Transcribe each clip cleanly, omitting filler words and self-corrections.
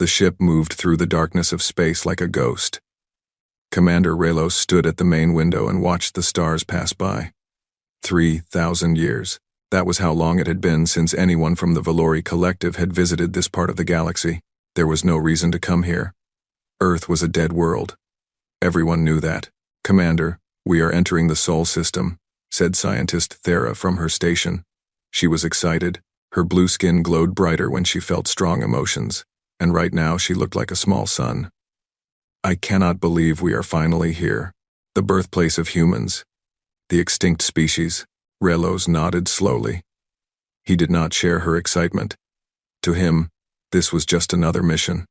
The ship moved through the darkness of space like a ghost. Commander Raylos stood at the main window and watched the stars pass by. 3,000 years. That was how long it had been since anyone from the Valori Collective had visited this part of the galaxy. There was no reason to come here. Earth was a dead world. Everyone knew that. "Commander, we are entering the Sol system," said scientist Thera from her station. She was excited. Her blue skin glowed brighter when she felt strong emotions, and right now she looked like a small sun. "I cannot believe we are finally here. The birthplace of humans. The extinct species." Raylos nodded slowly. He did not share her excitement. To him, this was just another mission.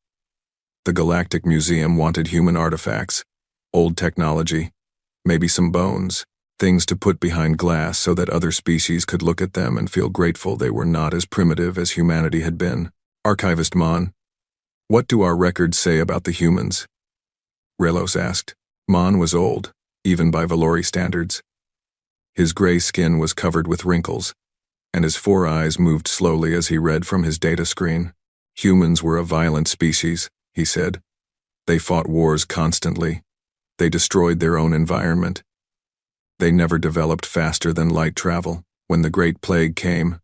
The Galactic Museum wanted human artifacts, old technology, maybe some bones, things to put behind glass so that other species could look at them and feel grateful they were not as primitive as humanity had been. "Archivist Mon, what do our records say about the humans?" Raylos asked. Mon was old, even by Valori standards. His gray skin was covered with wrinkles, and his 4 eyes moved slowly as he read from his data screen. "Humans were a violent species," he said. "They fought wars constantly. They destroyed their own environment. They never developed faster than light travel. When the Great Plague came,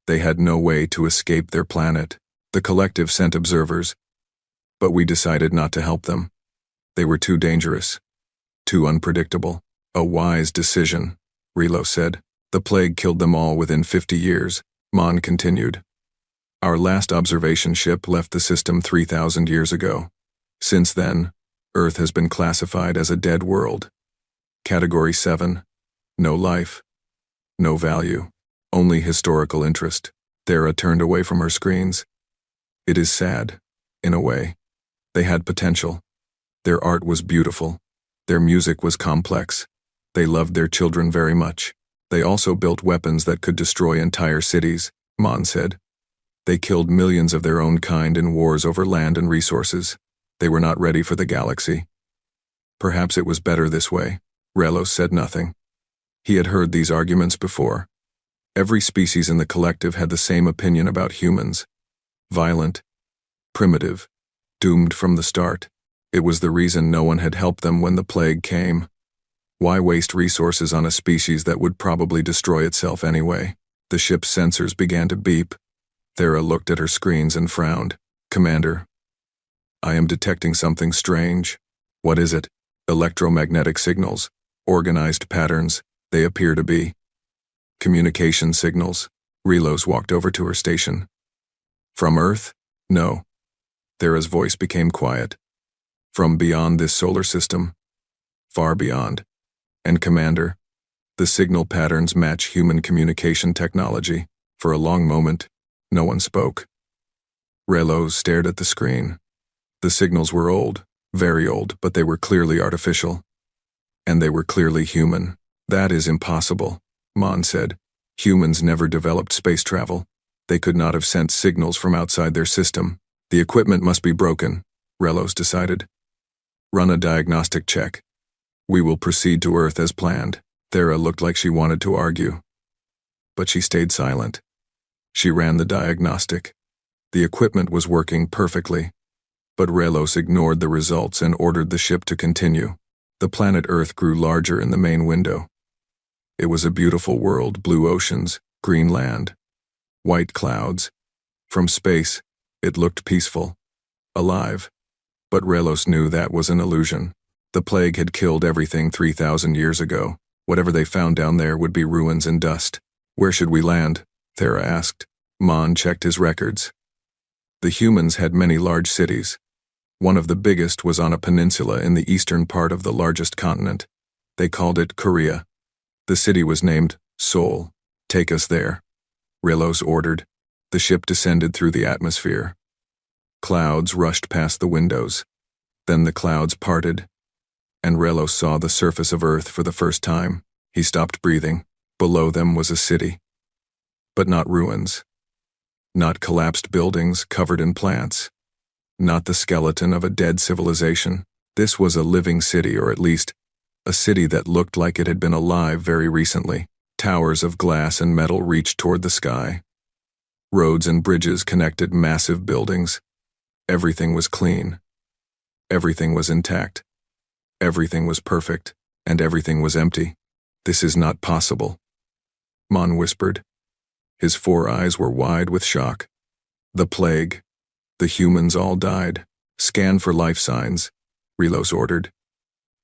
they had no way to escape their planet. The Collective sent observers, but we decided not to help them. They were too dangerous, too unpredictable." "A wise decision," Raylos said. "The plague killed them all within 50 years, Mon continued. "Our last observation ship left the system 3,000 years ago. Since then, Earth has been classified as a dead world. Category 7, no life, no value, only historical interest." Thera turned away from her screens. "It is sad, in a way. They had potential. Their art was beautiful. Their music was complex. They loved their children very much. They also built weapons that could destroy entire cities," Mon said. "They killed millions of their own kind in wars over land and resources. They were not ready for the galaxy. Perhaps it was better this way." Raylos said nothing. He had heard these arguments before. Every species in the Collective had the same opinion about humans. Violent, primitive, doomed from the start. It was the reason no one had helped them when the plague came. Why waste resources on a species that would probably destroy itself anyway? The ship's sensors began to beep. Thera looked at her screens and frowned. "Commander, I am detecting something strange." "What is it?" "Electromagnetic signals. Organized patterns. They appear to be communication signals." Raylos walked over to her station. "From Earth?" "No." Thera's voice became quiet. "From beyond this solar system. Far beyond. And Commander, the signal patterns match human communication technology." For a long moment, no one spoke. Raylos stared at the screen. The signals were old, very old, but they were clearly artificial. And they were clearly human. "That is impossible," Mon said. "Humans never developed space travel. They could not have sent signals from outside their system. The equipment must be broken," Raylos decided. "Run a diagnostic check. We will proceed to Earth as planned." Thera looked like she wanted to argue, but she stayed silent. She ran the diagnostic. The equipment was working perfectly, but Raylos ignored the results and ordered the ship to continue. The planet Earth grew larger in the main window. It was a beautiful world, blue oceans, green land, white clouds. From space, it looked peaceful, alive, but Raylos knew that was an illusion. The plague had killed everything 3,000 years ago. Whatever they found down there would be ruins and dust. "Where should we land?" Thera asked. Mon checked his records. The humans had many large cities. One of the biggest was on a peninsula in the eastern part of the largest continent. They called it Korea. The city was named Seoul. "Take us there," Raylos ordered. The ship descended through the atmosphere. Clouds rushed past the windows. Then the clouds parted, and Raylos saw the surface of Earth for the first time. He stopped breathing. Below them was a city. But not ruins. Not collapsed buildings covered in plants. Not the skeleton of a dead civilization. This was a living city, or at least, a city that looked like it had been alive very recently. Towers of glass and metal reached toward the sky. Roads and bridges connected massive buildings. Everything was clean. Everything was intact. Everything was perfect, and everything was empty. This is not possible, Mon whispered. His 4 eyes were wide with shock. The plague. The humans all died. Scan for life signs, Relos ordered.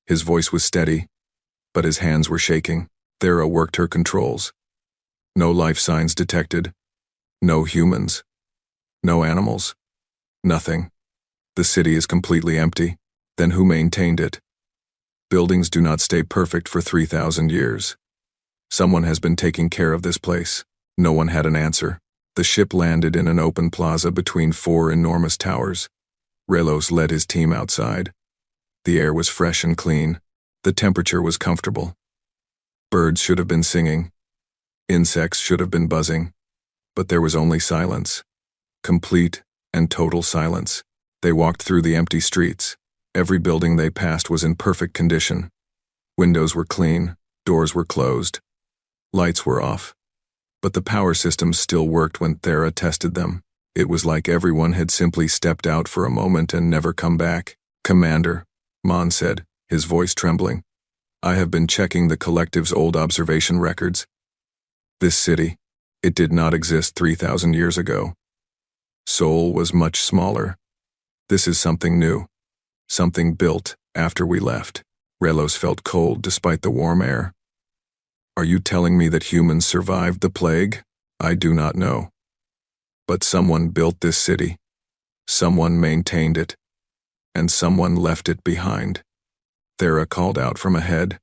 His voice was steady, but his hands were shaking. Thera worked her controls. No life signs detected. No humans. No animals. Nothing. The city is completely empty. Then who maintained it? Buildings do not stay perfect for 3,000 years. Someone has been taking care of this place. No one had an answer. The ship landed in an open plaza between 4 enormous towers. Relos led his team outside. The air was fresh and clean. The temperature was comfortable. Birds should have been singing. Insects should have been buzzing. But there was only silence. Complete and total silence. They walked through the empty streets. Every building they passed was in perfect condition. Windows were clean, doors were closed. Lights were off. But the power systems still worked when Thera tested them. It was like everyone had simply stepped out for a moment and never come back. Commander, Mon said, his voice trembling. I have been checking the collective's old observation records. This city, it did not exist 3,000 years ago. Seoul was much smaller. This is something new. Something built after we left. Relos felt cold despite the warm air. Are you telling me that humans survived the plague? I do not know. But someone built this city. Someone maintained it. And someone left it behind. Thera called out from ahead.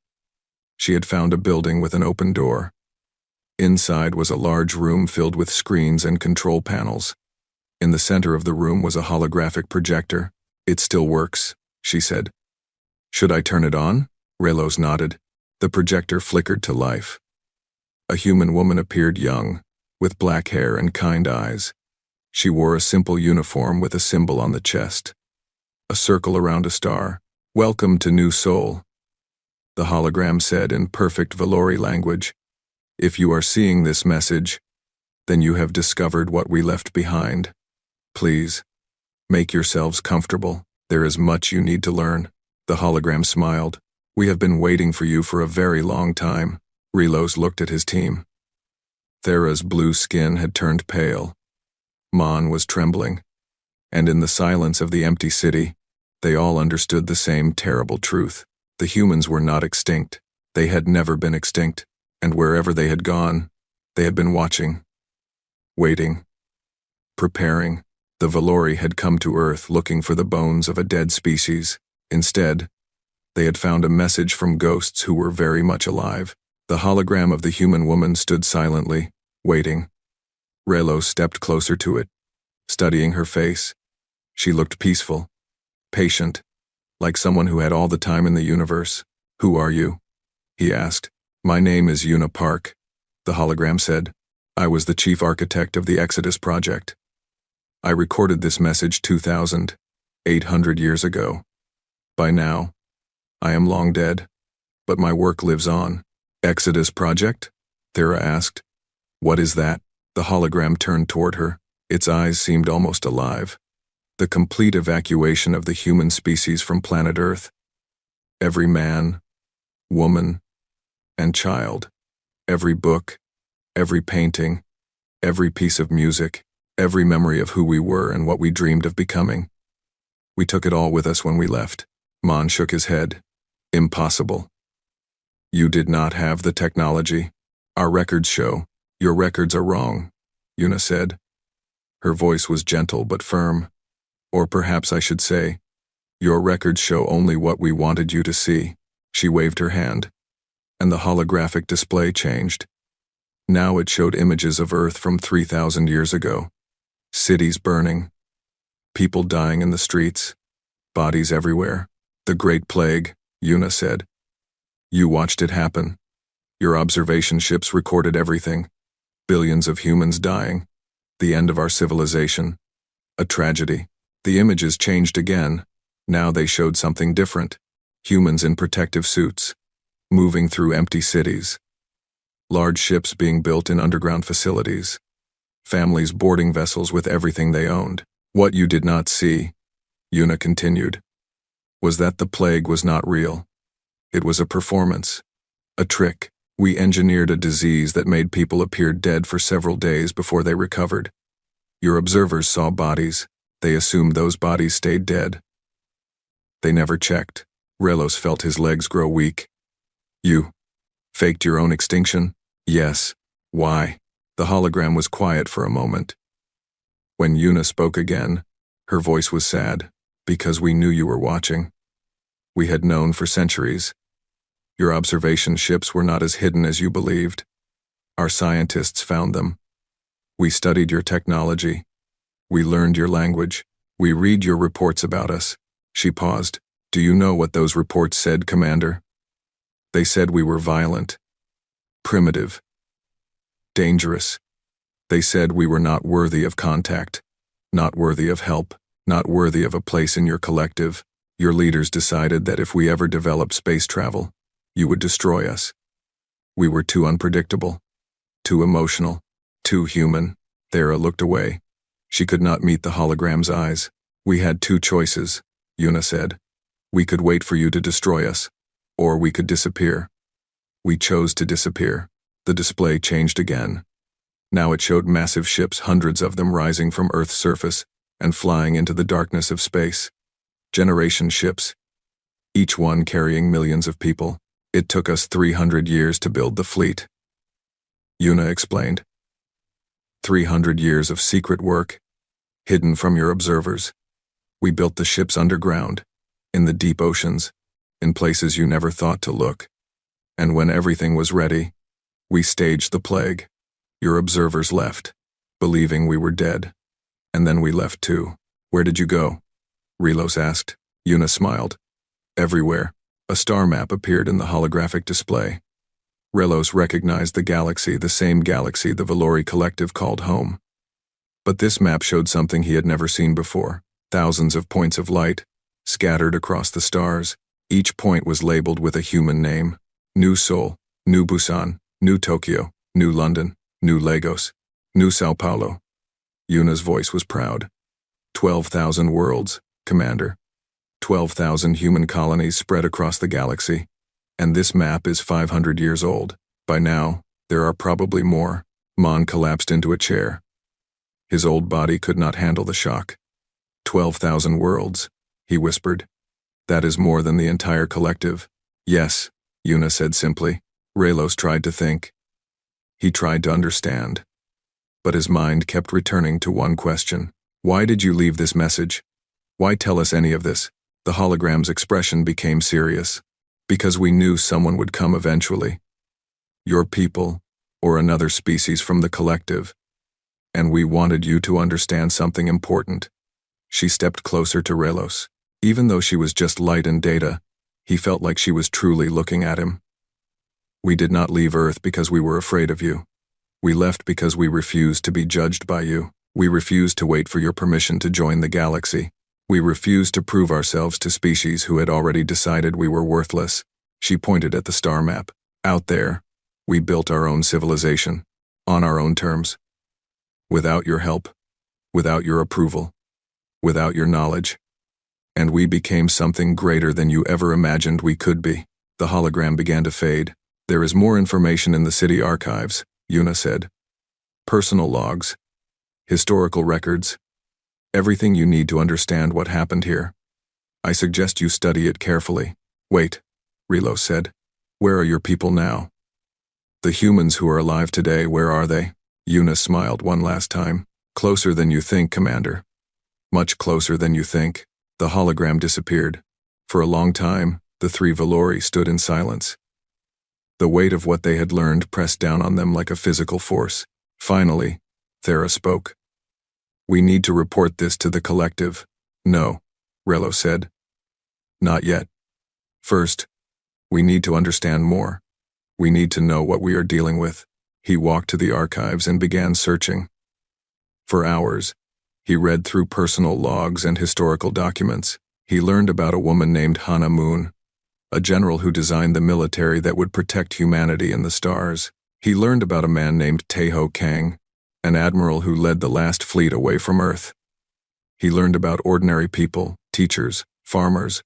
She had found a building with an open door. Inside was a large room filled with screens and control panels. In the center of the room was a holographic projector. It still works, she said. Should I turn it on? Relos nodded. The projector flickered to life. A human woman appeared young, with black hair and kind eyes. She wore a simple uniform with a symbol on the chest. A circle around a star. Welcome to New Seoul, the hologram said in perfect Valori language. If you are seeing this message, then you have discovered what we left behind. Please, make yourselves comfortable. There is much you need to learn. The hologram smiled. We have been waiting for you for a very long time. Relos looked at his team. Thera's blue skin had turned pale. Mon was trembling. And in the silence of the empty city, they all understood the same terrible truth. The humans were not extinct. They had never been extinct. And wherever they had gone, they had been watching. Waiting. Preparing. The Valori had come to Earth looking for the bones of a dead species. Instead, they had found a message from ghosts who were very much alive. The hologram of the human woman stood silently, waiting. Relos stepped closer to it, studying her face. She looked peaceful, patient, like someone who had all the time in the universe. Who are you? He asked. My name is Yuna Park, the hologram said. I was the chief architect of the Exodus project. I recorded this message 2,800 years ago. By now, I am long dead, but my work lives on. Exodus project? Thera asked. What is that? The hologram turned toward her. Its eyes seemed almost alive. The complete evacuation of the human species from planet Earth. Every man, woman, and child. Every book, every painting, every piece of music, every memory of who we were and what we dreamed of becoming. We took it all with us when we left. Mon shook his head. Impossible. You did not have the technology. Our records show. Your records are wrong, Yuna said. Her voice was gentle but firm. Or perhaps I should say, your records show only what we wanted you to see. She waved her hand, and the holographic display changed. Now it showed images of Earth from 3,000 years ago. Cities burning. People dying in the streets. Bodies everywhere. The Great Plague, Yuna said. You watched it happen. Your observation ships recorded everything. Billions of humans dying. The end of our civilization. A tragedy. The images changed again. Now they showed something different. Humans in protective suits, moving through empty cities. Large ships being built in underground facilities. Families boarding vessels with everything they owned. What you did not see, Yuna continued, was that the plague was not real. It was a performance, a trick. We engineered a disease that made people appear dead for several days before they recovered. Your observers saw bodies. They assumed those bodies stayed dead. They never checked. Relos felt his legs grow weak. You faked your own extinction? Yes. Why? The hologram was quiet for a moment. When Yuna spoke again, her voice was sad. Because we knew you were watching. We had known for centuries. Your observation ships were not as hidden as you believed. Our scientists found them. We studied your technology. We learned your language. We read your reports about us. She paused. Do you know what those reports said, Commander? They said we were violent, primitive, dangerous. They said we were not worthy of contact, not worthy of help, not worthy of a place in your collective. Your leaders decided that if we ever developed space travel, you would destroy us. We were too unpredictable, too emotional, too human. Thera looked away. She could not meet the hologram's eyes. We had two choices, Yuna said. We could wait for you to destroy us, or we could disappear. We chose to disappear. The display changed again. Now it showed massive ships, hundreds of them rising from Earth's surface and flying into the darkness of space. Generation ships, each one carrying millions of people. It took us 300 years to build the fleet. Yuna explained. 300 years of secret work, hidden from your observers. We built the ships underground, in the deep oceans, in places you never thought to look. And when everything was ready, we staged the plague. Your observers left, believing we were dead. And then we left too. Where did you go? Relos asked. Yuna smiled. Everywhere. A star map appeared in the holographic display. Relos recognized the galaxy, the same galaxy the Valori collective called home. But this map showed something he had never seen before. Thousands of points of light, scattered across the stars. Each point was labeled with a human name. New Seoul, New Busan, New Tokyo, New London, New Lagos, New Sao Paulo. Yuna's voice was proud. 12,000 worlds, Commander. 12,000 human colonies spread across the galaxy. And this map is 500 years old. By now, there are probably more. Mon collapsed into a chair. His old body could not handle the shock. 12,000 worlds, he whispered. That is more than the entire collective. Yes, Yuna said simply. Relos tried to think. He tried to understand. But his mind kept returning to one question. Why did you leave this message? Why tell us any of this? The hologram's expression became serious. Because we knew someone would come eventually. Your people, or another species from the collective. And we wanted you to understand something important. She stepped closer to Relos. Even though she was just light and data, he felt like she was truly looking at him. We did not leave Earth because we were afraid of you. We left because we refused to be judged by you. We refused to wait for your permission to join the galaxy. We refused to prove ourselves to species who had already decided we were worthless. She pointed at the star map. Out there, we built our own civilization, on our own terms. Without your help, without your approval, without your knowledge. And we became something greater than you ever imagined we could be. The hologram began to fade. There is more information in the city archives, Yuna said. Personal logs, historical records, everything you need to understand what happened here. I suggest you study it carefully. Wait, Relos said. Where are your people now? The humans who are alive today, where are they? Yuna smiled one last time. Closer than you think, Commander. Much closer than you think. The hologram disappeared. For a long time, the three Valori stood in silence. The weight of what they had learned pressed down on them like a physical force. Finally, Thera spoke. We need to report this to the collective. No, Relo said. Not yet. First, we need to understand more. We need to know what we are dealing with. He walked to the archives and began searching. For hours, he read through personal logs and historical documents. He learned about a woman named Hana Moon, a general who designed the military that would protect humanity in the stars. He learned about a man named Taeho Kang, an admiral who led the last fleet away from Earth. He learned about ordinary people, teachers, farmers,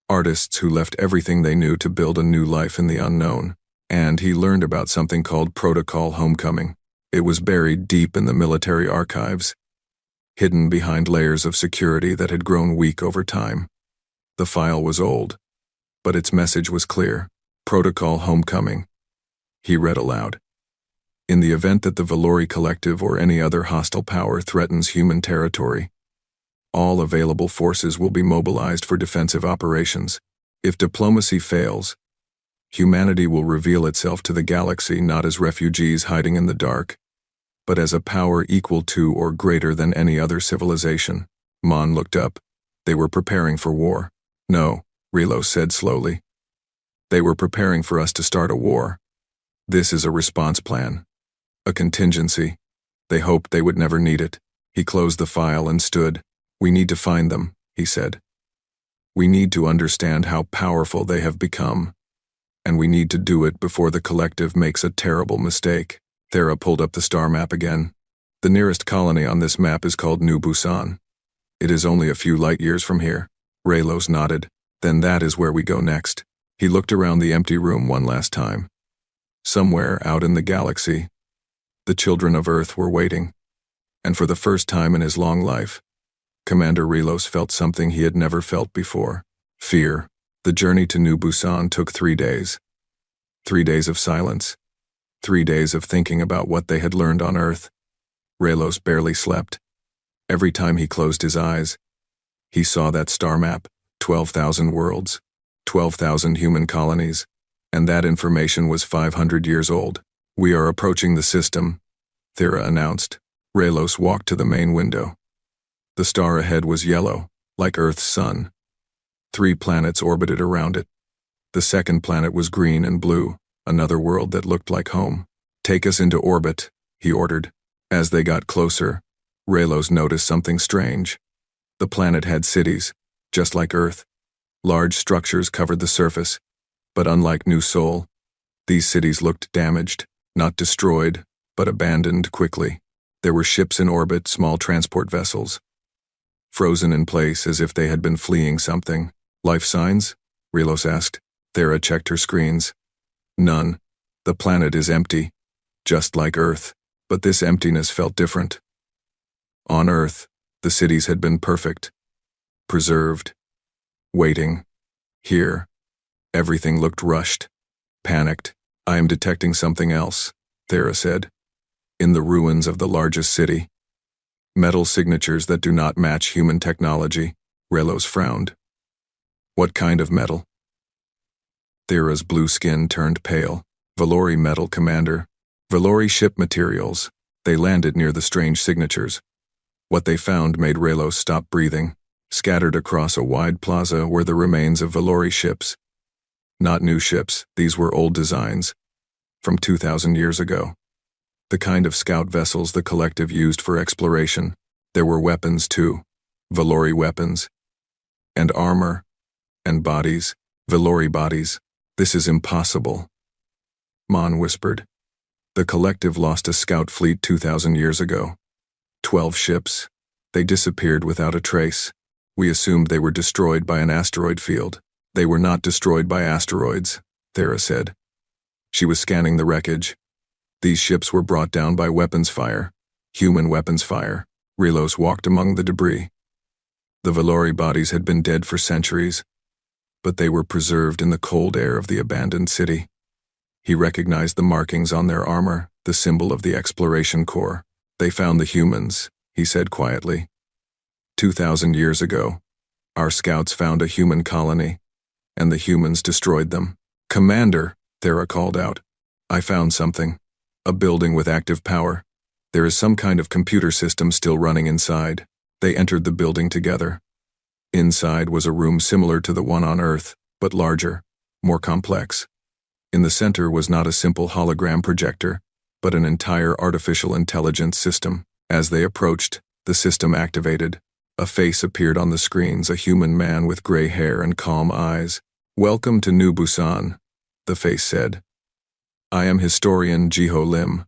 artists who left everything they knew to build a new life in the unknown. And he learned about something called Protocol Homecoming. It was buried deep in the military archives, hidden behind layers of security that had grown weak over time. The file was old, but its message was clear. Protocol Homecoming. He read aloud. In the event that the Valori Collective or any other hostile power threatens human territory, all available forces will be mobilized for defensive operations. If diplomacy fails, humanity will reveal itself to the galaxy not as refugees hiding in the dark, but as a power equal to or greater than any other civilization. Mon looked up. They were preparing for war. No, Relo said slowly. They were preparing for us to start a war. This is a response plan. A contingency. They hoped they would never need it. He closed the file and stood. We need to find them, he said. We need to understand how powerful they have become, and we need to do it before the collective makes a terrible mistake. Thera pulled up the star map again. The nearest colony on this map is called New Busan. It is only a few light years from here. Raylos nodded. Then that is where we go next. He looked around the empty room one last time. Somewhere out in the galaxy, the children of Earth were waiting. And for the first time in his long life, Commander Relos felt something he had never felt before. Fear. The journey to New Busan took 3 days. 3 days of silence. 3 days of thinking about what they had learned on Earth. Relos barely slept. Every time he closed his eyes, he saw that star map, 12,000 worlds, 12,000 human colonies, and that information was 500 years old. We are approaching the system, Thera announced. Relos walked to the main window. The star ahead was yellow, like Earth's sun. 3 planets orbited around it. The second planet was green and blue, another world that looked like home. Take us into orbit, he ordered. As they got closer, Relos noticed something strange. The planet had cities, just like Earth. Large structures covered the surface, but unlike New Sol, these cities looked damaged, not destroyed, but abandoned quickly. There were ships in orbit, small transport vessels, frozen in place as if they had been fleeing something. Life signs? Relos asked. Thera checked her screens. None. The planet is empty, just like Earth, but this emptiness felt different. On Earth, the cities had been perfect, preserved, waiting. Here, everything looked rushed, panicked. I am detecting something else, Thera said. In the ruins of the largest city. Metal signatures that do not match human technology. Relos frowned. What kind of metal? Thera's blue skin turned pale. Valori metal, Commander. Valori ship materials. They landed near the strange signatures. What they found made Relos stop breathing. Scattered across a wide plaza were the remains of Valori ships. Not new ships, these were old designs, from 2,000 years ago. The kind of scout vessels the collective used for exploration. There were weapons too, Valori weapons, and armor, and bodies, Valori bodies. This is impossible, Mon whispered. The collective lost a scout fleet 2,000 years ago. 12 ships. They disappeared without a trace. We assumed they were destroyed by an asteroid field. They were not destroyed by asteroids, Thera said. She was scanning the wreckage. These ships were brought down by weapons fire, human weapons fire. Relos walked among the debris. The Valori bodies had been dead for centuries, but they were preserved in the cold air of the abandoned city. He recognized the markings on their armor, the symbol of the exploration corps. They found the humans, he said quietly. 2,000 years ago, our scouts found a human colony, and the humans destroyed them. Commander, Thera called out. I found something. A building with active power. There is some kind of computer system still running inside. They entered the building together. Inside was a room similar to the one on Earth, but larger, more complex. In the center was not a simple hologram projector, but an entire artificial intelligence system. As they approached, the system activated. A face appeared on the screens, a human man with gray hair and calm eyes. Welcome to New Busan, the face said. I am historian Jiho Lim.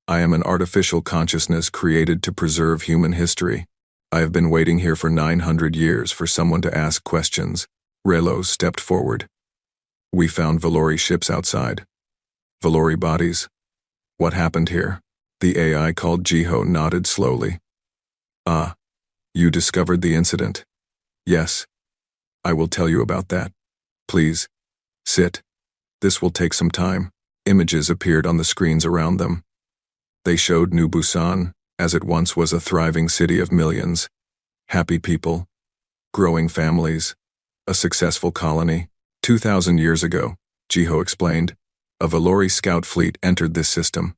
I am an artificial consciousness created to preserve human history. I have been waiting here for 900 years for someone to ask questions. Relos stepped forward. We found Valori ships outside. Valori bodies. What happened here? The AI called Jiho nodded slowly. Ah, you discovered the incident. Yes. I will tell you about that. Please, sit. This will take some time. Images appeared on the screens around them. They showed New Busan, as it once was a thriving city of millions. Happy people. Growing families. A successful colony. 2,000 years ago, Jiho explained, a Valori scout fleet entered this system.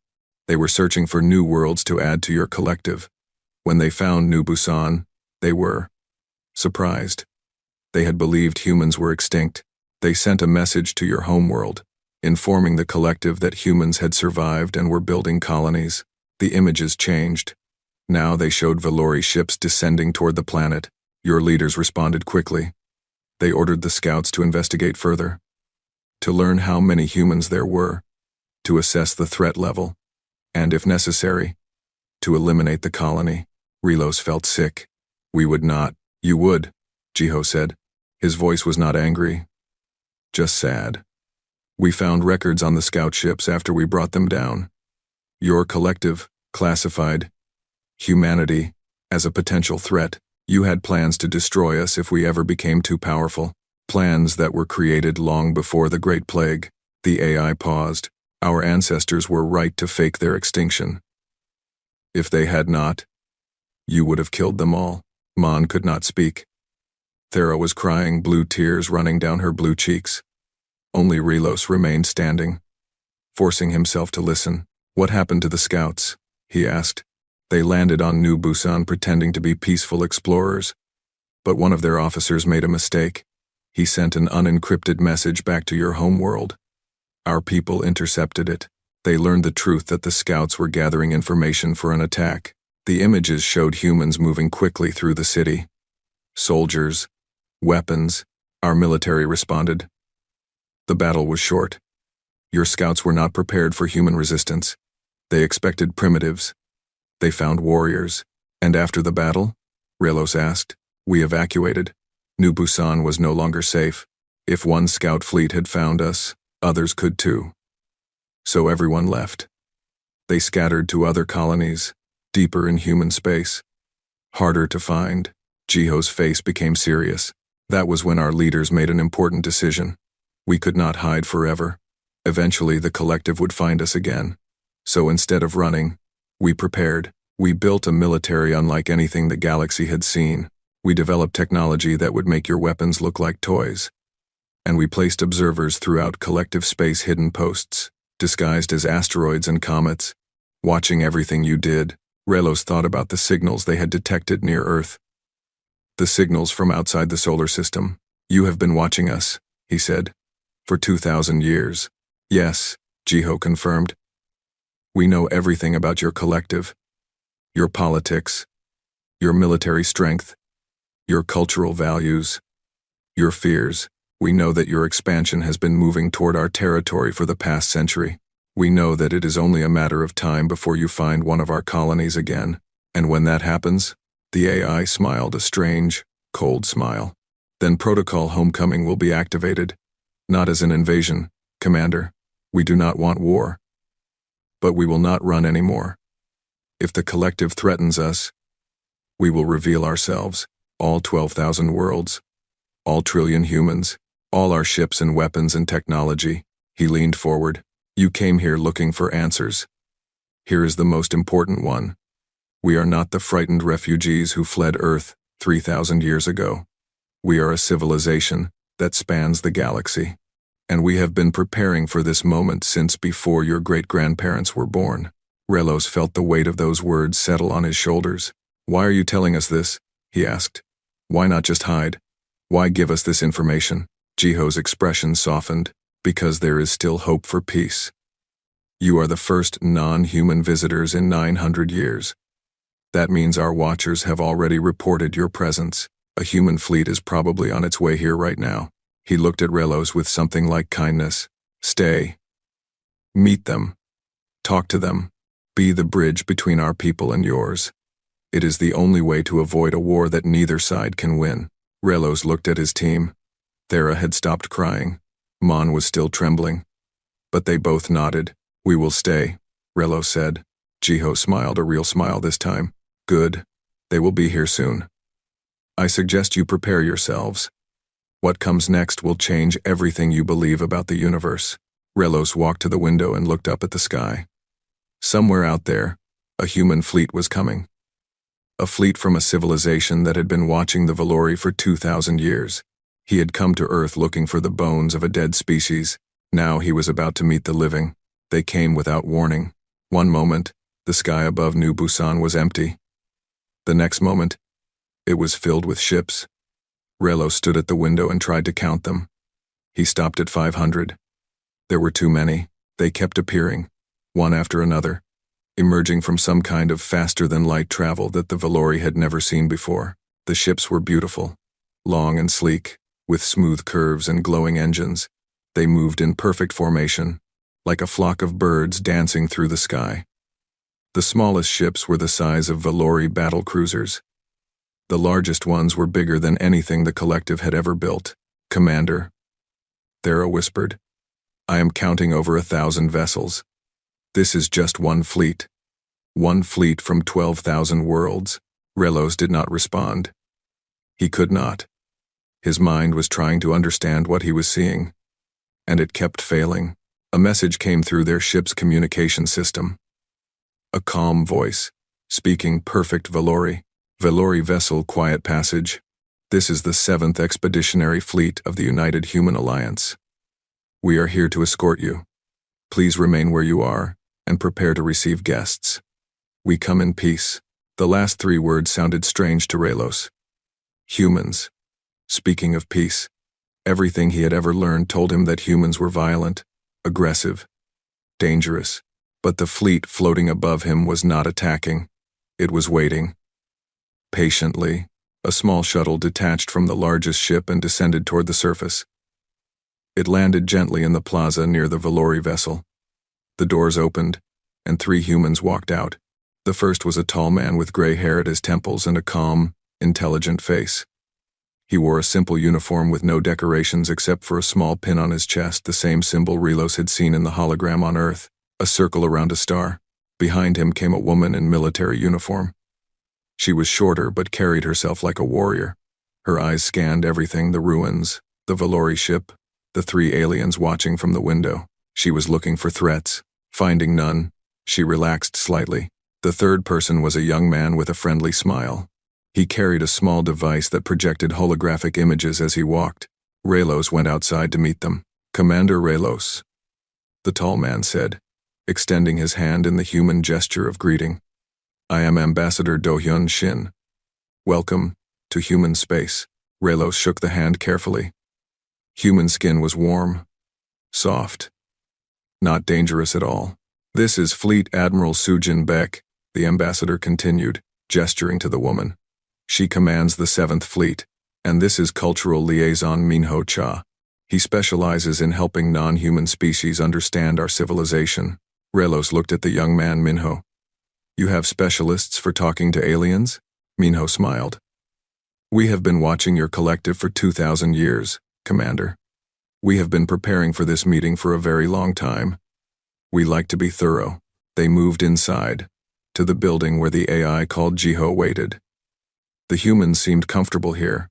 They were searching for new worlds to add to your collective. When they found New Busan, they were surprised. They had believed humans were extinct. They sent a message to your homeworld, informing the collective that humans had survived and were building colonies. The images changed. Now they showed Valori ships descending toward the planet. Your leaders responded quickly. They ordered the scouts to investigate further, to learn how many humans there were, to assess the threat level, and if necessary, to eliminate the colony. Relos felt sick. We would not. You would, Jiho said. His voice was not angry, just sad. We found records on the scout ships after we brought them down. Your collective classified humanity as a potential threat. You had plans to destroy us if we ever became too powerful. Plans that were created long before the Great Plague. The AI paused. Our ancestors were right to fake their extinction. If they had not, you would have killed them all. Mon could not speak. Thera was crying, blue tears running down her blue cheeks. Only Relos remained standing, forcing himself to listen. What happened to the scouts? He asked. They landed on New Busan pretending to be peaceful explorers. But one of their officers made a mistake. He sent an unencrypted message back to your homeworld. Our people intercepted it. They learned the truth that the scouts were gathering information for an attack. The images showed humans moving quickly through the city. Soldiers, weapons, our military responded. The battle was short. Your scouts were not prepared for human resistance. They expected primitives. They found warriors. And after the battle? Relos asked. We evacuated. New Busan was no longer safe. If one scout fleet had found us, others could too. So everyone left. They scattered to other colonies, deeper in human space. Harder to find. Jiho's face became serious. That was when our leaders made an important decision. We could not hide forever. Eventually the collective would find us again. So instead of running, we prepared. We built a military unlike anything the galaxy had seen. We developed technology that would make your weapons look like toys. And we placed observers throughout collective space hidden posts, disguised as asteroids and comets, watching everything you did. Relos thought about the signals they had detected near Earth. The signals from outside the solar system. You have been watching us, he said, for 2,000 years. Yes, Jiho confirmed. We know everything about your collective, your politics, your military strength, your cultural values, your fears. We know that your expansion has been moving toward our territory for the past century. We know that it is only a matter of time before you find one of our colonies again. And when that happens, the AI smiled a strange, cold smile. Then Protocol Homecoming will be activated. Not as an invasion, Commander. We do not want war. But we will not run anymore. If the collective threatens us, we will reveal ourselves, all 12,000 worlds, all trillion humans, all our ships and weapons and technology. He leaned forward. You came here looking for answers. Here is the most important one. We are not the frightened refugees who fled Earth 3,000 years ago. We are a civilization that spans the galaxy. And we have been preparing for this moment since before your great-grandparents were born. Relos felt the weight of those words settle on his shoulders. Why are you telling us this? He asked. Why not just hide? Why give us this information? Jiho's expression softened. Because there is still hope for peace. You are the first non-human visitors in 900 years. That means our watchers have already reported your presence. A human fleet is probably on its way here right now. He looked at Relos with something like kindness. Stay. Meet them. Talk to them. Be the bridge between our people and yours. It is the only way to avoid a war that neither side can win. Relos looked at his team. Thera had stopped crying. Mon was still trembling. But they both nodded. We will stay, Relos said. Jiho smiled, a real smile this time. Good. They will be here soon. I suggest you prepare yourselves. What comes next will change everything you believe about the universe. Relos walked to the window and looked up at the sky. Somewhere out there, a human fleet was coming. A fleet from a civilization that had been watching the Valori for 2,000 years. He had come to Earth looking for the bones of a dead species. Now he was about to meet the living. They came without warning. One moment, the sky above New Busan was empty. The next moment, it was filled with ships. Relo stood at the window and tried to count them. He stopped at 500. There were too many. They kept appearing, one after another, emerging from some kind of faster-than-light travel that the Valori had never seen before. The ships were beautiful, long and sleek, with smooth curves and glowing engines. They moved in perfect formation, like a flock of birds dancing through the sky. The smallest ships were the size of Valori battle cruisers. The largest ones were bigger than anything the collective had ever built. Commander, Thera whispered, I am counting over 1,000 vessels. This is just one fleet. One fleet from 12,000 worlds. Relos did not respond. He could not. His mind was trying to understand what he was seeing, and it kept failing. A message came through their ship's communication system. A calm voice, speaking perfect Valori. Valori vessel, quiet passage. This is the 7th Expeditionary Fleet of the United Human Alliance. We are here to escort you. Please remain where you are and prepare to receive guests. We come in peace. The last 3 words sounded strange to Relos. Humans. Speaking of peace, everything he had ever learned told him that humans were violent, aggressive, dangerous. But the fleet floating above him was not attacking. It was waiting. Patiently, a small shuttle detached from the largest ship and descended toward the surface. It landed gently in the plaza near the Valori vessel. The doors opened, and 3 humans walked out. The first was a tall man with gray hair at his temples and a calm, intelligent face. He wore a simple uniform with no decorations except for a small pin on his chest, the same symbol Relos had seen in the hologram on Earth, a circle around a star. Behind him came a woman in military uniform. She was shorter but carried herself like a warrior. Her eyes scanned everything, the ruins, the Valori ship, the 3 aliens watching from the window. She was looking for threats. Finding none, she relaxed slightly. The third person was a young man with a friendly smile. He carried a small device that projected holographic images as he walked. Relos went outside to meet them. Commander Relos, the tall man said, extending his hand in the human gesture of greeting. I am Ambassador Do-hyun Shin. Welcome to human space. Relos shook the hand carefully. Human skin was warm, soft, not dangerous at all. This is Fleet Admiral Sujin Baek, the ambassador continued, gesturing to the woman. She commands the 7th Fleet, and this is Cultural Liaison Minho Cha. He specializes in helping non-human species understand our civilization. Relos looked at the young man Minho. You have specialists for talking to aliens? Minho smiled. We have been watching your collective for 2,000 years, Commander. We have been preparing for this meeting for a very long time. We like to be thorough. They moved inside, to the building where the AI called Jiho waited. The humans seemed comfortable here,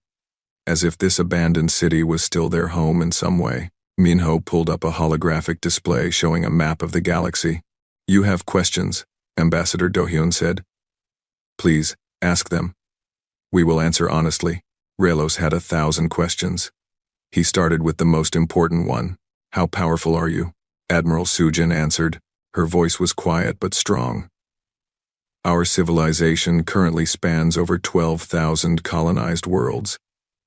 as if this abandoned city was still their home in some way. Minho pulled up a holographic display showing a map of the galaxy. You have questions, Ambassador Do-hyun said. Please, ask them. We will answer honestly. Relos had 1,000 questions. He started with the most important one. How powerful are you? Admiral Sujin answered. Her voice was quiet but strong. Our civilization currently spans over 12,000 colonized worlds.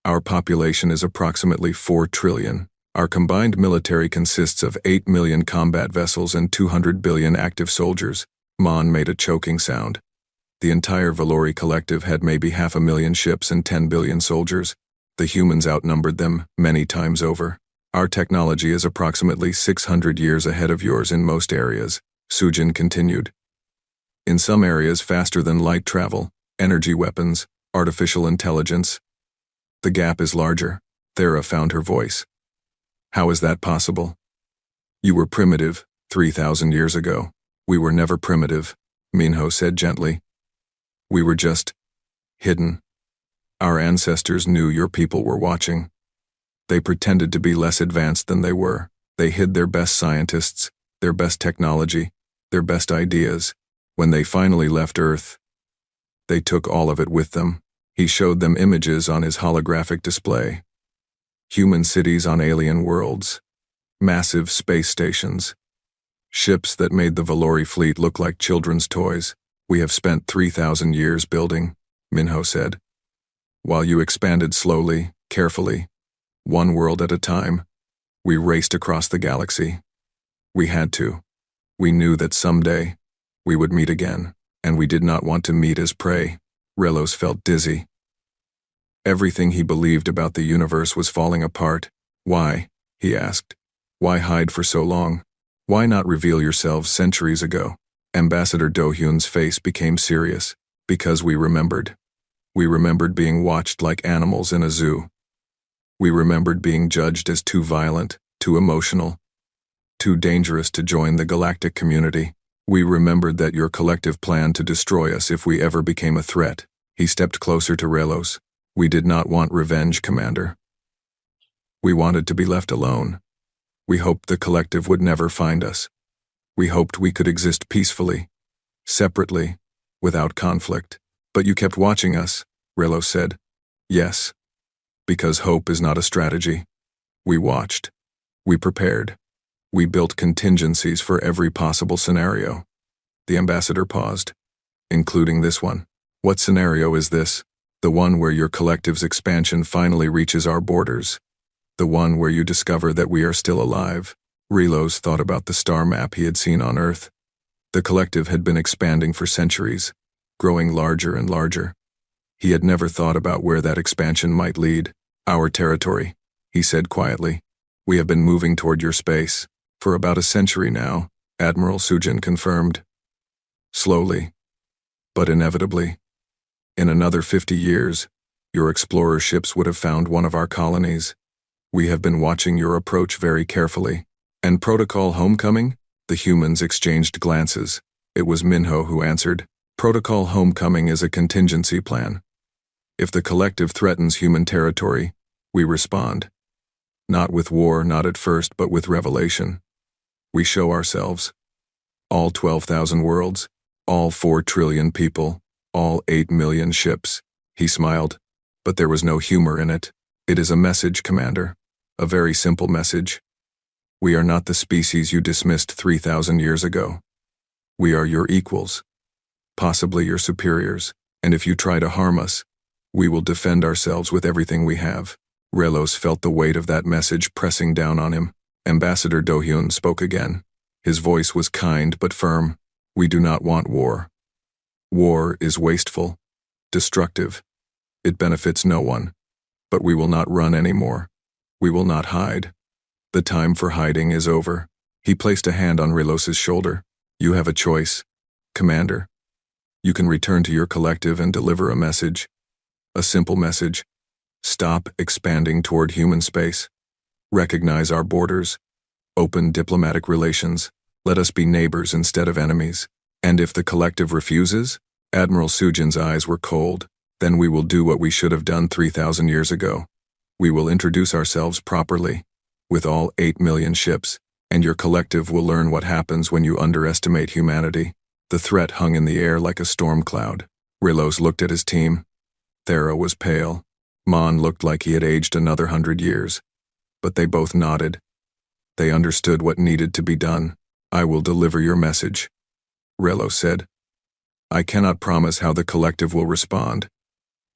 Our population is approximately 4 trillion. Our combined military consists of 8 million combat vessels and 200 billion active soldiers. Mon made a choking sound. The entire Valori collective had maybe 500,000 ships and 10 billion soldiers. The humans outnumbered them many times over. Our technology is approximately 600 years ahead of yours in most areas, Sujin continued. In some areas faster than light travel, Energy weapons, artificial intelligence. The gap is larger. Thera found her voice. How is that possible? You were primitive, 3,000 years ago. We were never primitive, Minho said gently. We were just hidden. Our ancestors knew your people were watching. They pretended to be less advanced than they were. They hid their best scientists, their best technology, their best ideas. When they finally left Earth, they took all of it with them. He showed them images on his holographic display. Human cities on alien worlds. Massive space stations. Ships that made the Valori fleet look like children's toys. We have spent 3,000 years building, Minho said. While you expanded slowly, carefully, one world at a time, we raced across the galaxy. We had to. We knew that someday we would meet again, and we did not want to meet as prey. Relos felt dizzy. Everything he believed about the universe was falling apart. Why? He asked. Why hide for so long? Why not reveal yourselves centuries ago? Ambassador Do-hyun's face became serious. Because we remembered. We remembered being watched like animals in a zoo. We remembered being judged as too violent, too emotional, too dangerous to join the galactic community. We remembered that your collective plan to destroy us if we ever became a threat. He stepped closer to Relos. We did not want revenge, Commander. We wanted to be left alone. We hoped the collective would never find us. We hoped we could exist peacefully, separately, without conflict. But you kept watching us, Relos said. Yes. Because hope is not a strategy. We watched. We prepared. We built contingencies for every possible scenario. The ambassador paused. Including this one. What scenario is this? The one where your collective's expansion finally reaches our borders. The one where you discover that we are still alive. Relos thought about the star map he had seen on Earth. The collective had been expanding for centuries, growing larger and larger. He had never thought about where that expansion might lead. Our territory, he said quietly. We have been moving toward your space. For about a century now, Admiral Sujin confirmed. Slowly, but inevitably. In another 50 years, your explorer ships would have found one of our colonies. We have been watching your approach very carefully. And Protocol Homecoming? The humans exchanged glances. It was Minho who answered. Protocol Homecoming is a contingency plan. If the collective threatens human territory, we respond. Not with war, not at first, but with revelation. We show ourselves. All 12,000 worlds, all 4 trillion people, all 8 million ships. He smiled, but there was no humor in it. It is a message, Commander. A very simple message. We are not the species you dismissed 3,000 years ago. We are your equals, possibly your superiors, and if you try to harm us, we will defend ourselves with everything we have. Relos felt the weight of that message pressing down on him. Ambassador Do-hyun spoke again. His voice was kind but firm. We do not want war. War is wasteful, destructive. It benefits no one. But we will not run anymore. We will not hide. The time for hiding is over. He placed a hand on Relos's shoulder. You have a choice, Commander. You can return to your collective and deliver a message. A simple message. Stop expanding toward human space. Recognize our borders. Open diplomatic relations. Let us be neighbors instead of enemies. And if the collective refuses, Admiral Sujin's eyes were cold. Then we will do what we should have done 3,000 years ago. We will introduce ourselves properly, with all 8 million ships, and your collective will learn what happens when you underestimate humanity. The threat hung in the air like a storm cloud. Relos looked at his team. Thera was pale. Mon looked like he had aged another 100 years. But they both nodded. They understood what needed to be done. I will deliver your message, Relos said. I cannot promise how the collective will respond,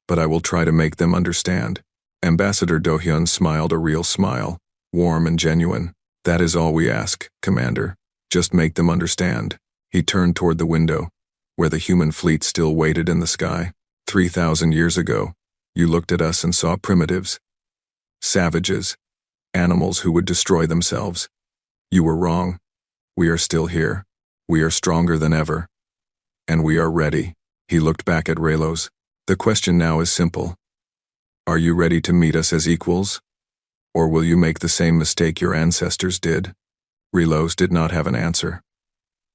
but I will try to make them understand. Ambassador Do-hyun smiled a real smile, warm and genuine. That is all we ask, Commander. Just make them understand. He turned toward the window, where the human fleet still waited in the sky. 3,000 years ago, you looked at us and saw primitives. Savages. Animals who would destroy themselves. You were wrong. We are still here. We are stronger than ever. And we are ready. He looked back at Raylos. The question now is simple. Are you ready to meet us as equals? Or will you make the same mistake your ancestors did? Raylos did not have an answer.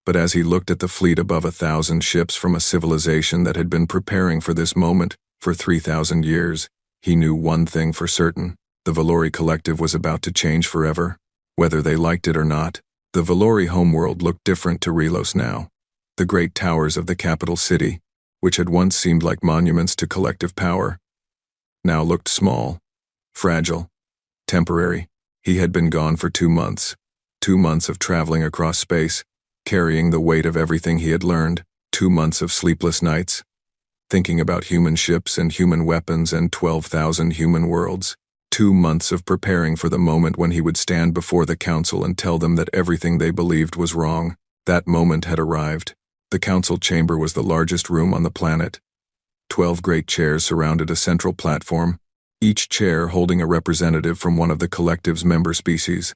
But as he looked at the fleet above 1,000 ships from a civilization that had been preparing for this moment for 3,000 years, he knew one thing for certain. The Valori Collective was about to change forever. Whether they liked it or not, the Valori homeworld looked different to Raylos now. The great towers of the capital city, which had once seemed like monuments to collective power, now looked small, fragile, temporary. He had been gone for 2 months. 2 months of traveling across space, carrying the weight of everything he had learned. 2 months of sleepless nights, thinking about human ships and human weapons and 12,000 human worlds. 2 months of preparing for the moment when he would stand before the council and tell them that everything they believed was wrong. That moment had arrived. The council chamber was the largest room on the planet. 12 great chairs surrounded a central platform, each chair holding a representative from one of the collective's member species.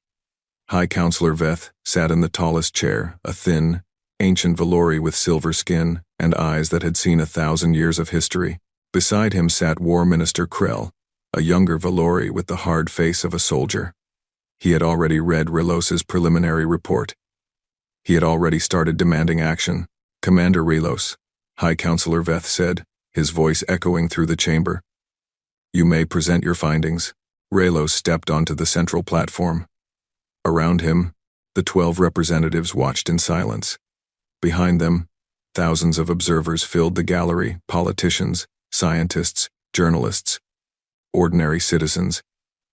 High Counselor Veth sat in the tallest chair, a thin, ancient Valori with silver skin and eyes that had seen 1,000 years of history. Beside him sat War Minister Krell, a younger Valori with the hard face of a soldier. He had already read Raylos's preliminary report. He had already started demanding action. Commander Raylos, High Counselor Veth said, his voice echoing through the chamber. You may present your findings. Raylos stepped onto the central platform. Around him, the 12 representatives watched in silence. Behind them, thousands of observers filled the gallery, politicians, scientists, journalists, ordinary citizens.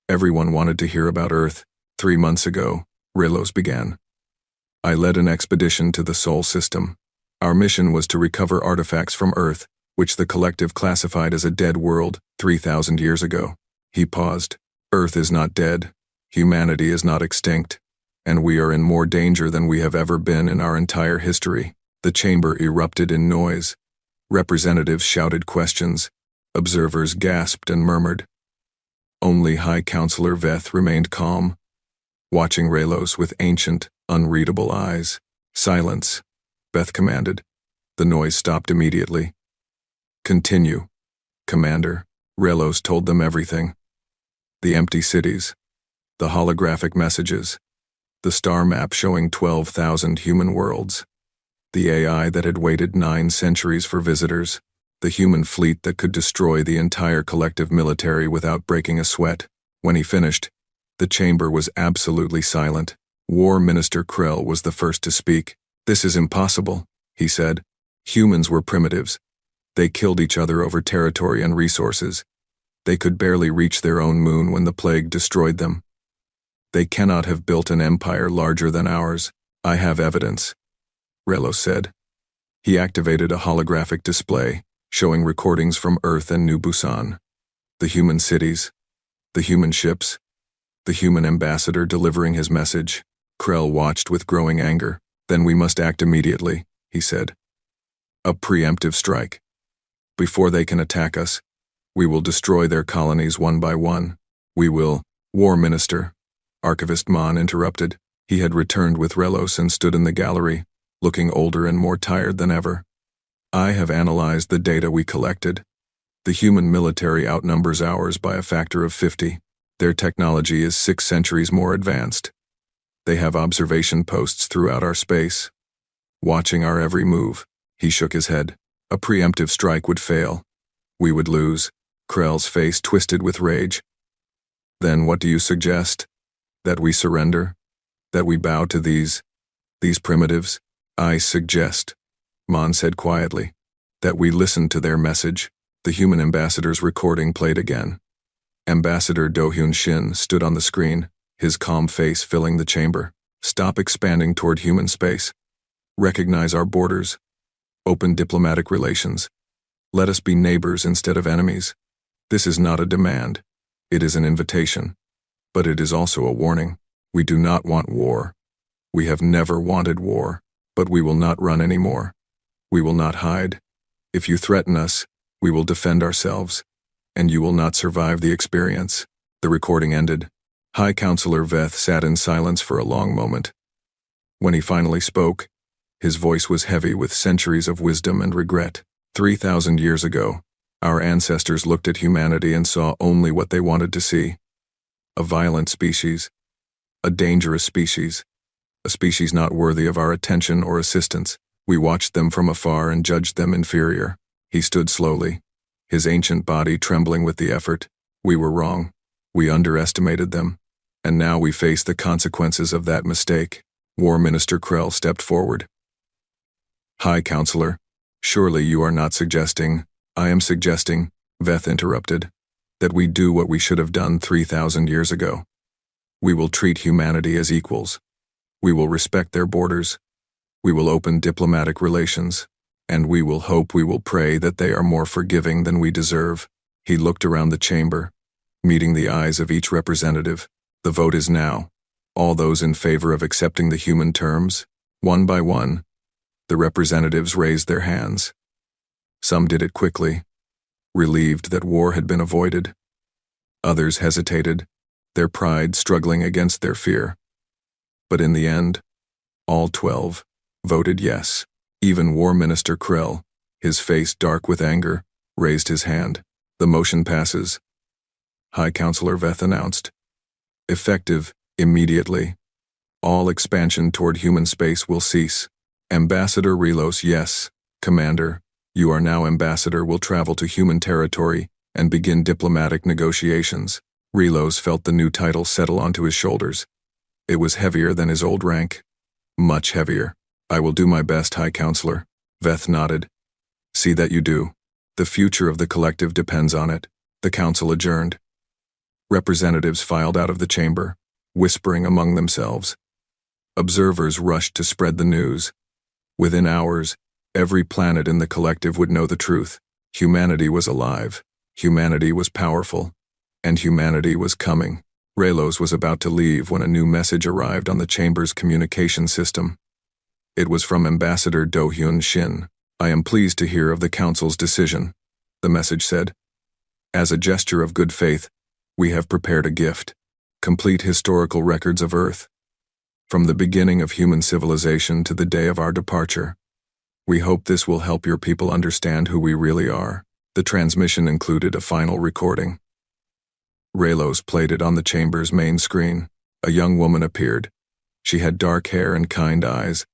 Everyone wanted to hear about Earth. 3 months ago, Raylos began. I led an expedition to the Sol system. Our mission was to recover artifacts from Earth, which the collective classified as a dead world 3,000 years ago. He paused. Earth is not dead. Humanity is not extinct. And we are in more danger than we have ever been in our entire history. The chamber erupted in noise. Representatives shouted questions. Observers gasped and murmured. Only High Counselor Veth remained calm, watching Raylos with ancient, unreadable eyes. Silence, Veth commanded. The noise stopped immediately. Continue, Commander. Raylos told them everything. The empty cities, the holographic messages, the star map showing 12,000 human worlds, the AI that had waited 9 centuries for visitors, the human fleet that could destroy the entire collective military without breaking a sweat. When he finished, the chamber was absolutely silent. War Minister Krell was the first to speak. This is impossible, he said. Humans were primitives. They killed each other over territory and resources. They could barely reach their own moon when the plague destroyed them. They cannot have built an empire larger than ours. I have evidence, Raylos said. He activated a holographic display, showing recordings from Earth and New Busan. The human cities, the human ships, the human ambassador delivering his message. Krell watched with growing anger. Then we must act immediately, he said. A preemptive strike. Before they can attack us, we will destroy their colonies one by one. We will, War Minister, Archivist Mon interrupted. He had returned with Raylos and stood in the gallery, looking older and more tired than ever. I have analyzed the data we collected. The human military outnumbers ours by a factor of 50. Their technology is 6 centuries more advanced. They have observation posts throughout our space, watching our every move. He shook his head. A preemptive strike would fail. We would lose. Krell's face twisted with rage. Then what do you suggest? That we surrender? That we bow to these primitives? I suggest, Mon said quietly, that we listen to their message. The human ambassador's recording played again. Ambassador Do-Hyun Shin stood on the screen, his calm face filling the chamber. Stop expanding toward human space. Recognize our borders. Open diplomatic relations. Let us be neighbors instead of enemies. This is not a demand. It is an invitation. But it is also a warning. We do not want war. We have never wanted war. But we will not run anymore. We will not hide. If you threaten us, we will defend ourselves. And you will not survive the experience. The recording ended. High Counselor Veth sat in silence for a long moment. When he finally spoke, his voice was heavy with centuries of wisdom and regret. 3,000 years ago, our ancestors looked at humanity and saw only what they wanted to see. A violent species, a dangerous species, a species not worthy of our attention or assistance. We watched them from afar and judged them inferior. He stood slowly, his ancient body trembling with the effort. We were wrong. We underestimated them. And now we face the consequences of that mistake. War Minister Krell stepped forward. High Counselor, surely you are not suggesting— I am suggesting, Veth interrupted, that we do what we should have done 3,000 years ago. We will treat humanity as equals. We will respect their borders. We will open diplomatic relations. And we will pray that they are more forgiving than we deserve. He looked around the chamber, meeting the eyes of each representative. The vote is now. All those in favor of accepting the human terms, one by one, the representatives raised their hands. Some did it quickly, relieved that war had been avoided. Others hesitated, their pride struggling against their fear. But in the end, all 12 voted yes. Even War Minister Krell, his face dark with anger, raised his hand. The motion passes. High Counselor Veth announced. Effective, immediately. All expansion toward human space will cease. Ambassador Relos, yes, Commander. You are now ambassador, will travel to human territory and begin diplomatic negotiations. Relos felt the new title settle onto his shoulders. It was heavier than his old rank. Much heavier. I will do my best, High Counselor. Veth nodded. See that you do. The future of the collective depends on it. The council adjourned. Representatives filed out of the chamber, whispering among themselves. Observers rushed to spread the news. Within hours, every planet in the collective would know the truth. Humanity was alive, humanity was powerful, and humanity was coming. Relos was about to leave when a new message arrived on the chamber's communication system. It was from Ambassador Do-Hyun Shin. I am pleased to hear of the Council's decision, the message said. As a gesture of good faith, we have prepared a gift, complete historical records of Earth. From the beginning of human civilization to the day of our departure. We hope this will help your people understand who we really are. The transmission included a final recording. Relos played it on the chamber's main screen. A young woman appeared. She had dark hair and kind eyes,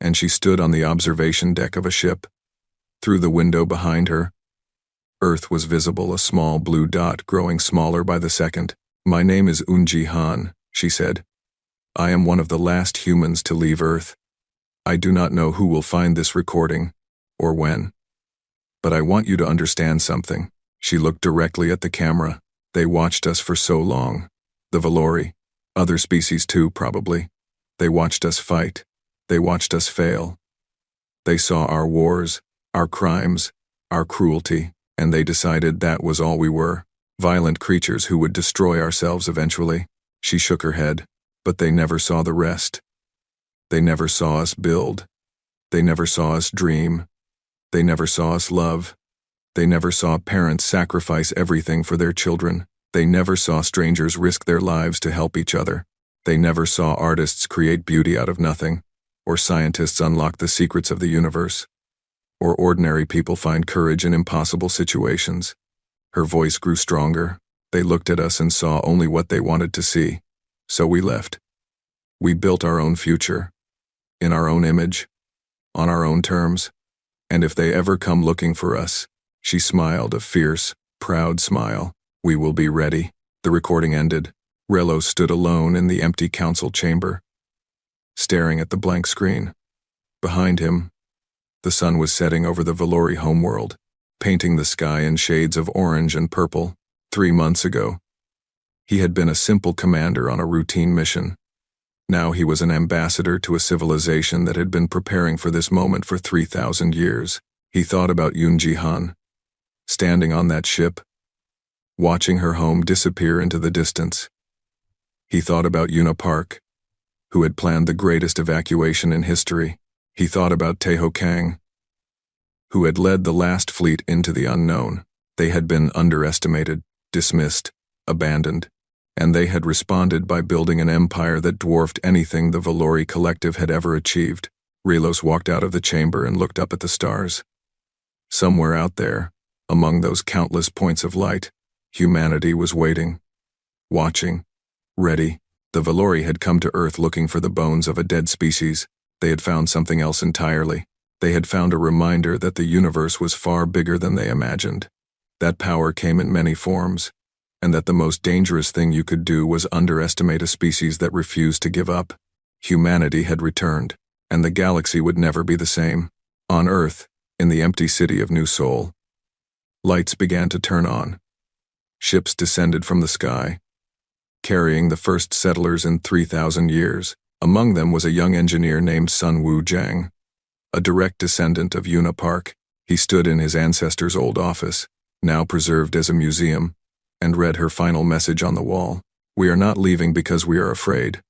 and she stood on the observation deck of a ship. Through the window behind her, Earth was visible, a small blue dot growing smaller by the second. My name is Eunji Han, she said. I am one of the last humans to leave Earth. I do not know who will find this recording, or when. But I want you to understand something. She looked directly at the camera. They watched us for so long. The Valori, other species too, probably. They watched us fight. They watched us fail. They saw our wars, our crimes, our cruelty, and they decided that was all we were. Violent creatures who would destroy ourselves eventually. She shook her head, but they never saw the rest. They never saw us build. They never saw us dream. They never saw us love. They never saw parents sacrifice everything for their children. They never saw strangers risk their lives to help each other. They never saw artists create beauty out of nothing, or scientists unlock the secrets of the universe, or ordinary people find courage in impossible situations. Her voice grew stronger. They looked at us and saw only what they wanted to see. So we left. We built our own future, in our own image, on our own terms. And if they ever come looking for us, she smiled a fierce, proud smile, we will be ready. The recording ended. Relos stood alone in the empty council chamber, staring at the blank screen. Behind him, the sun was setting over the Valori homeworld, painting the sky in shades of orange and purple. 3 months ago, he had been a simple commander on a routine mission. Now he was an ambassador to a civilization that had been preparing for this moment for 3,000 years. He thought about Eunji Han, standing on that ship, watching her home disappear into the distance. He thought about Yuna Park, who had planned the greatest evacuation in history. He thought about Taeho Kang, who had led the last fleet into the unknown. They had been underestimated, dismissed, abandoned, and they had responded by building an empire that dwarfed anything the Valori collective had ever achieved. Relos walked out of the chamber and looked up at the stars. Somewhere out there, among those countless points of light, humanity was waiting, watching, ready. The Valori had come to Earth looking for the bones of a dead species. They had found something else entirely. They had found a reminder that the universe was far bigger than they imagined. That power came in many forms, and that the most dangerous thing you could do was underestimate a species that refused to give up. Humanity had returned, and the galaxy would never be the same. On Earth, in the empty city of New Sol, lights began to turn on. Ships descended from the sky, carrying the first settlers in 3,000 years. Among them was a young engineer named Sun Wu Jiang. A direct descendant of Yuna Park, he stood in his ancestor's old office, now preserved as a museum, and read her final message on the wall. We are not leaving because we are afraid.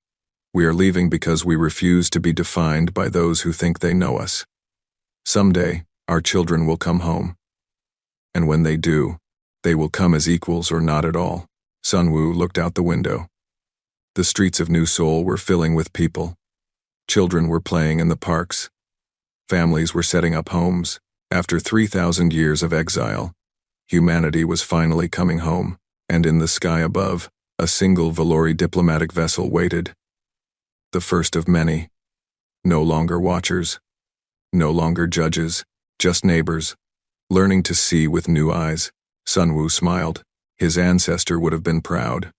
We are leaving because we refuse to be defined by those who think they know us. Someday, our children will come home. And when they do, they will come as equals or not at all. Sun Wu looked out the window. The streets of New Sol were filling with people. Children were playing in the parks. Families were setting up homes. After 3,000 years of exile, humanity was finally coming home, and in the sky above, a single Valori diplomatic vessel waited. The first of many. No longer watchers. No longer judges, just neighbors, learning to see with new eyes. Sun Wu smiled. His ancestor would have been proud.